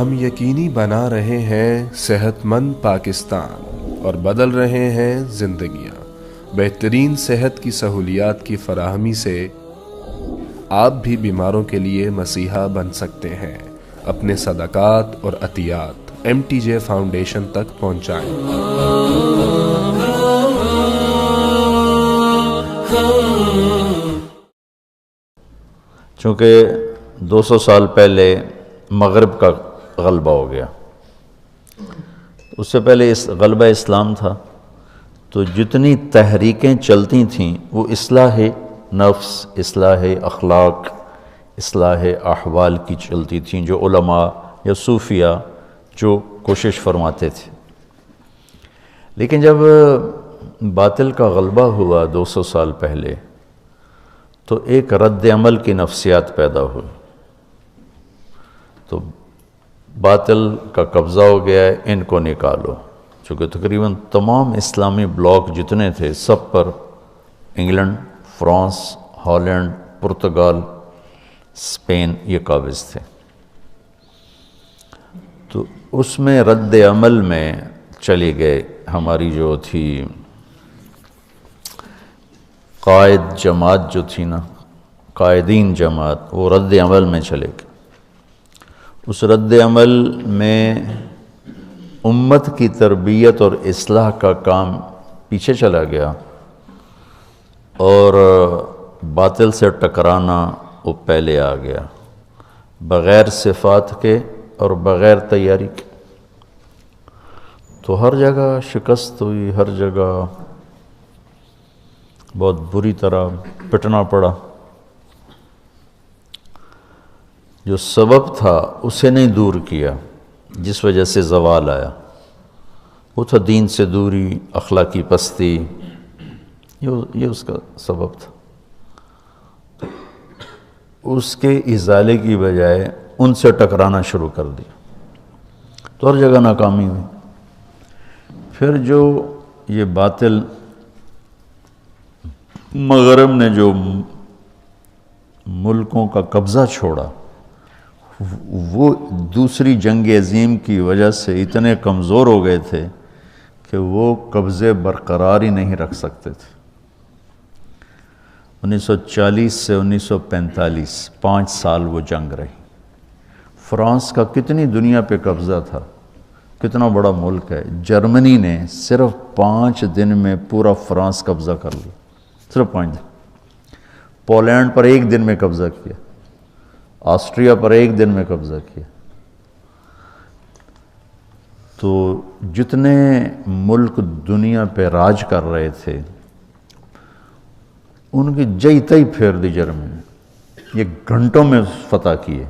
ہم یقینی بنا رہے ہیں صحت مند پاکستان اور بدل رہے ہیں زندگیاں۔ بہترین صحت کی سہولیات کی فراہمی سے آپ بھی بیماروں کے لیے مسیحا بن سکتے ہیں۔ اپنے صدقات اور عطیات MTJ فاؤنڈیشن تک پہنچائیں۔ چونکہ 200 سال پہلے مغرب کا غلبہ ہو گیا، اس سے پہلے اس غلبہ اسلام تھا، تو جتنی تحریکیں چلتی تھیں وہ اصلاح نفس، اصلاح اخلاق، اصلاح احوال کی چلتی تھیں، جو علماء یا صوفیہ جو کوشش فرماتے تھے۔ لیکن جب باطل کا غلبہ ہوا 200 سال پہلے، تو ایک رد عمل کی نفسیات پیدا ہوئی، تو باطل کا قبضہ ہو گیا ہے، ان کو نکالو۔ چونکہ تقریباً تمام اسلامی بلاک جتنے تھے سب پر انگلینڈ، فرانس، ہالینڈ، پرتگال، اسپین یہ قابض تھے۔ تو اس میں رد عمل میں چلی گئے ہماری جو تھی قائد جماعت جو تھی نا، قائدین جماعت، وہ رد عمل میں چلے گئے۔ اس رد عمل میں امت کی تربیت اور اصلاح کا کام پیچھے چلا گیا، اور باطل سے ٹکرانا وہ پہلے آ گیا، بغیر صفات کے اور بغیر تیاری کے۔ تو ہر جگہ شکست ہوئی، ہر جگہ بہت بری طرح پٹنا پڑا۔ جو سبب تھا اسے نہیں دور کیا، جس وجہ سے زوال آیا، وہ تھا دین سے دوری، اخلاقی پستی، یہ اس کا سبب تھا۔ اس کے ازالے کی بجائے ان سے ٹکرانا شروع کر دیا، تو ہر جگہ ناکامی ہوئی۔ پھر جو یہ باطل مغرب نے جو ملکوں کا قبضہ چھوڑا، وہ دوسری جنگ عظیم کی وجہ سے اتنے کمزور ہو گئے تھے کہ وہ قبضے برقرار ہی نہیں رکھ سکتے تھے۔ 1940 سے 1945 5 سال وہ جنگ رہی۔ فرانس کا کتنی دنیا پہ قبضہ تھا، کتنا بڑا ملک ہے۔ جرمنی نے صرف 5 دن میں پورا فرانس قبضہ کر لیا، صرف 5 دن۔ پولینڈ پر 1 دن میں قبضہ کیا، آسٹریا پر 1 دن میں قبضہ کیا۔ تو جتنے ملک دنیا پہ راج کر رہے تھے ان کی جئی تئی پھیر دی جرمنی نے، یہ گھنٹوں میں فتح کیے۔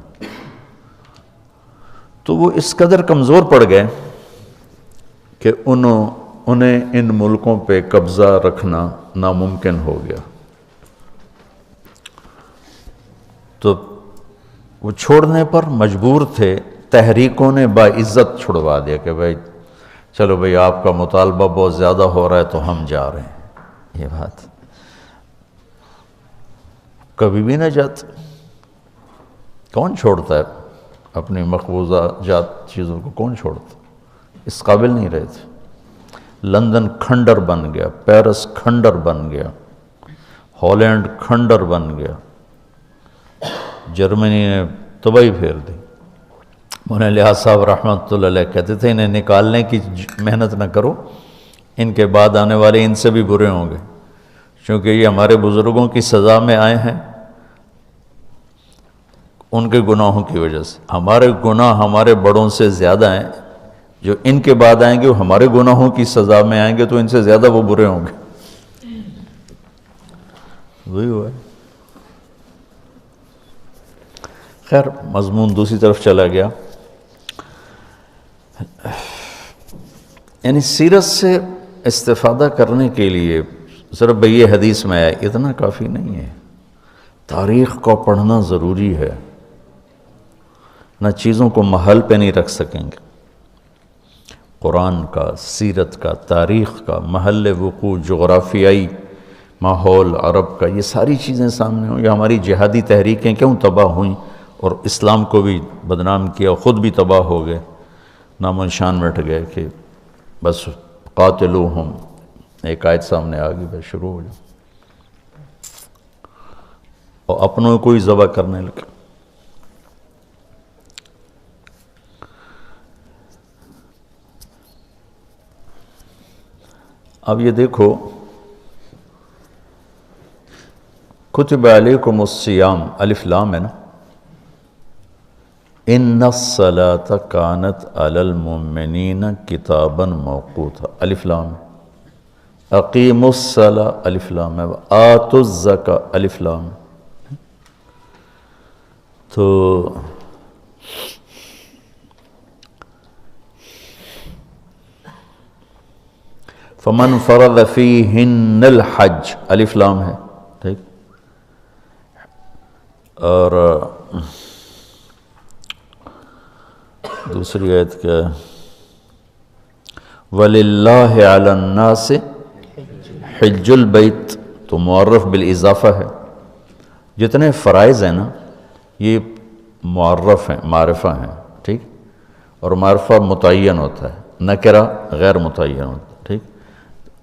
تو وہ اس قدر کمزور پڑ گئے کہ انہیں ان ملکوں پہ قبضہ رکھنا ناممکن ہو گیا۔ تو وہ چھوڑنے پر مجبور تھے، تحریکوں نے باعزت چھڑوا دیا کہ بھائی چلو بھائی آپ کا مطالبہ بہت زیادہ ہو رہا ہے تو ہم جا رہے ہیں۔ یہ بات کبھی بھی نہ جاتا، کون چھوڑتا ہے اپنی مقبوضہ جات چیزوں کو، کون چھوڑتا؟ اس قابل نہیں رہے تھے۔ لندن کھنڈر بن گیا، پیرس کھنڈر بن گیا، ہالینڈ کھنڈر بن گیا، جرمنی نے تباہی پھیر دی۔ مولانا لحاظ صاحب رحمۃ اللہ علیہ کہتے تھے انہیں نکالنے کی محنت نہ کرو، ان کے بعد آنے والے ان سے بھی برے ہوں گے، کیونکہ یہ ہمارے بزرگوں کی سزا میں آئے ہیں ان کے گناہوں کی وجہ سے۔ ہمارے گناہ ہمارے بڑوں سے زیادہ ہیں، جو ان کے بعد آئیں گے وہ ہمارے گناہوں کی سزا میں آئیں گے تو ان سے زیادہ وہ برے ہوں گے۔ وہی ہوا ہے۔ خیر مضمون دوسری طرف چلا گیا۔ یعنی سیرت سے استفادہ کرنے کے لیے صرف بھئی یہ حدیث میں آیا اتنا کافی نہیں ہے، تاریخ کو پڑھنا ضروری ہے، نہ چیزوں کو محل پہ نہیں رکھ سکیں گے۔ قرآن کا، سیرت کا، تاریخ کا، محل وقوع، جغرافیائی ماحول عرب کا، یہ ساری چیزیں سامنے ہوں۔ یہ ہماری جہادی تحریکیں کیوں تباہ ہوئیں اور اسلام کو بھی بدنام کیا، خود بھی تباہ ہو گئے، نام و نشان مٹ گئے کہ بس قاتلوہم، ایک آیت سامنے آ گئی، بس شروع ہو جائے اور اپنوں کو ہی ذبح کرنے لگے۔ اب یہ دیکھو، کتب علیکم الصیام، الف لام ہے نا، ان الصلاۃ کانت علی المؤمنین کتابا موقوتا، الف لام، اقیموا الصلاۃ، الف لام ہے، آتوا الزکاۃ، الف لام۔ تو فمن فرض فیہن الحج، الف لام ہے، ٹھیک۔ اور دوسری آیت کیا ہے؟ وَلِلَّهِ عَلَى النَّاسِ حِجُّ الْبَيْتِ، تو معرف بالاضافہ ہے۔ جتنے فرائض ہیں نا یہ معرف ہیں، معرفہ ہیں، ٹھیک، اور معرفہ متعین ہوتا ہے، نکرہ غیر متعین ہوتا ہے، ٹھیک۔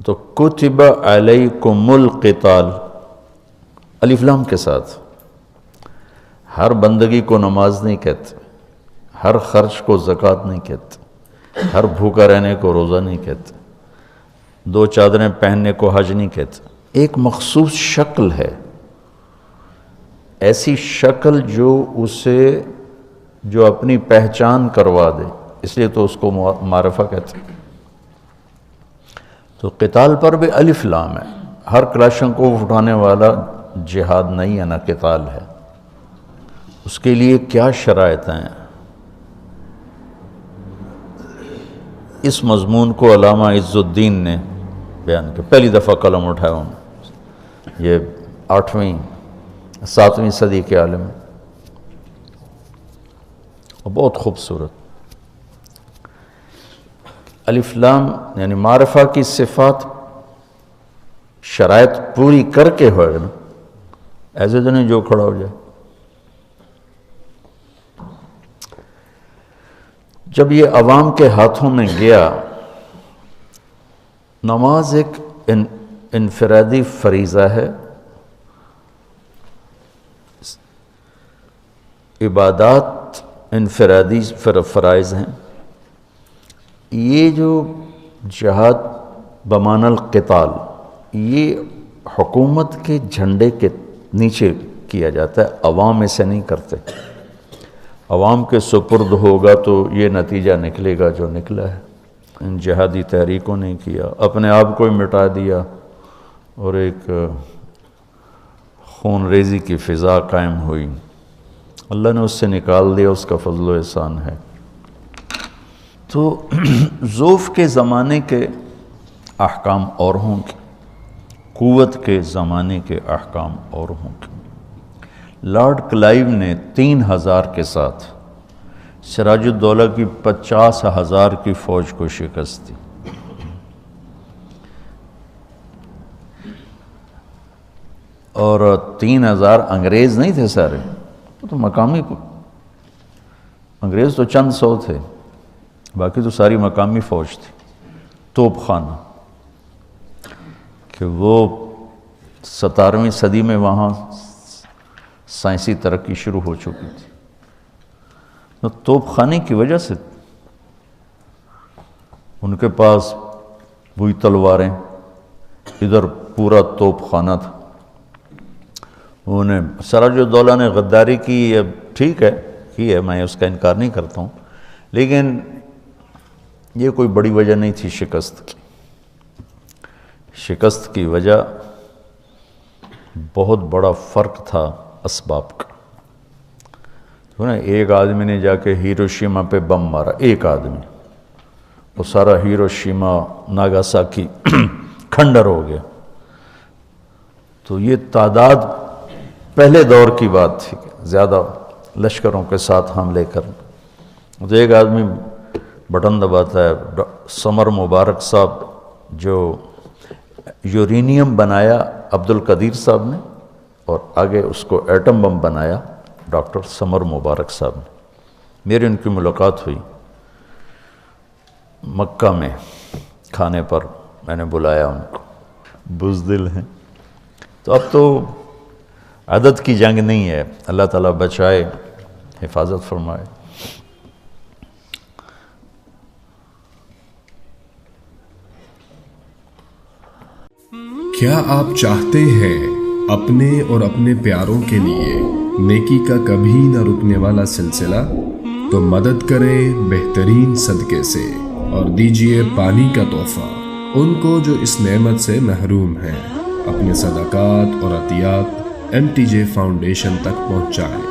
تو کتب علیکم القتال، الف لام کے ساتھ، ہر بندگی کو نماز نہیں کہتے، ہر خرچ کو زکوٰۃ نہیں کہتے، ہر بھوکا رہنے کو روزہ نہیں کہتے، دو چادریں پہننے کو حج نہیں کہتے۔ ایک مخصوص شکل ہے، ایسی شکل جو اپنی پہچان کروا دے، اس لیے تو اس کو معرفہ کہتے ہیں۔ تو قتال پر بھی الف لام ہے، ہر کلاشن کو اٹھانے والا جہاد نہیں ہے، نہ قتال ہے۔ اس کے لیے کیا شرائط ہیں؟ اس مضمون کو علامہ عز الدین نے بیان کیا، پہلی دفعہ قلم اٹھایا انہوں نے، یہ 7ویں صدی کے عالم ہیں، اور بہت خوبصورت۔ الف لام یعنی معرفہ کی صفات شرائط پوری کر کے ہوئے نا، ایسے تو نہیں جو کھڑا ہو جائے۔ جب یہ عوام کے ہاتھوں میں گیا، نماز ایک انفرادی فریضہ ہے، عبادات انفرادی فرائض ہیں۔ یہ جو جہاد بمعنی القتال، یہ حکومت کے جھنڈے کے نیچے کیا جاتا ہے، عوام اسے نہیں کرتے۔ عوام کے سپرد ہوگا تو یہ نتیجہ نکلے گا جو نکلا ہے۔ ان جہادی تحریکوں نے کیا، اپنے آپ کو ہی مٹا دیا، اور ایک خون ریزی کی فضا قائم ہوئی۔ اللہ نے اس سے نکال دیا، اس کا فضل و احسان ہے۔ تو ضعف کے زمانے کے احکام اور ہوں گے، قوت کے زمانے کے احکام اور ہوں گے۔ لارڈ کلائیو نے 3000 کے ساتھ سراج الدولہ کی 50,000 کی فوج کو شکست دی۔ اور 3000 انگریز نہیں تھے سارے، وہ تو مقامی انگریز تو چند سو تھے، باقی تو ساری مقامی فوج تھی، توپ خانہ، کہ وہ 17ویں صدی میں وہاں سائنسی ترقی شروع ہو چکی تھی۔ تو توپ خانے کی وجہ سے ان کے پاس وہی تلواریں، ادھر پورا توپ خانہ تھا۔ انہیں سراج الدولہ نے غداری کی، اب ٹھیک ہے کی ہے، میں اس کا انکار نہیں کرتا ہوں، لیکن یہ کوئی بڑی وجہ نہیں تھی شکست کی۔ شکست کی وجہ بہت بڑا فرق تھا اسباب کا۔ ایک آدمی نے جا کے ہیروشیما پہ بم مارا، ایک آدمی، وہ سارا ہیروشیما ناگاساکی کھنڈر ہو گیا۔ تو یہ تعداد پہلے دور کی بات تھی، زیادہ لشکروں کے ساتھ حملے کرنا۔ تو ایک آدمی بٹن دباتا ہے، سمر مبارک صاحب جو یورینیم بنایا عبد القدیر صاحب نے، اور آگے اس کو ایٹم بم بنایا ڈاکٹر سمر مبارک صاحب نے، میری ان کی ملاقات ہوئی مکہ میں کھانے پر، میں نے بلایا ان کو، بزدل ہیں، تو اب تو عدد کی جنگ نہیں ہے، اللہ تعالیٰ بچائے، حفاظت فرمائے۔ کیا آپ چاہتے ہیں اپنے اور اپنے پیاروں کے لیے نیکی کا کبھی نہ رکنے والا سلسلہ؟ تو مدد کریں بہترین صدقے سے اور دیجیے پانی کا تحفہ ان کو جو اس نعمت سے محروم ہیں۔ اپنے صدقات اور عطیات MTJ فاؤنڈیشن تک پہنچائیں۔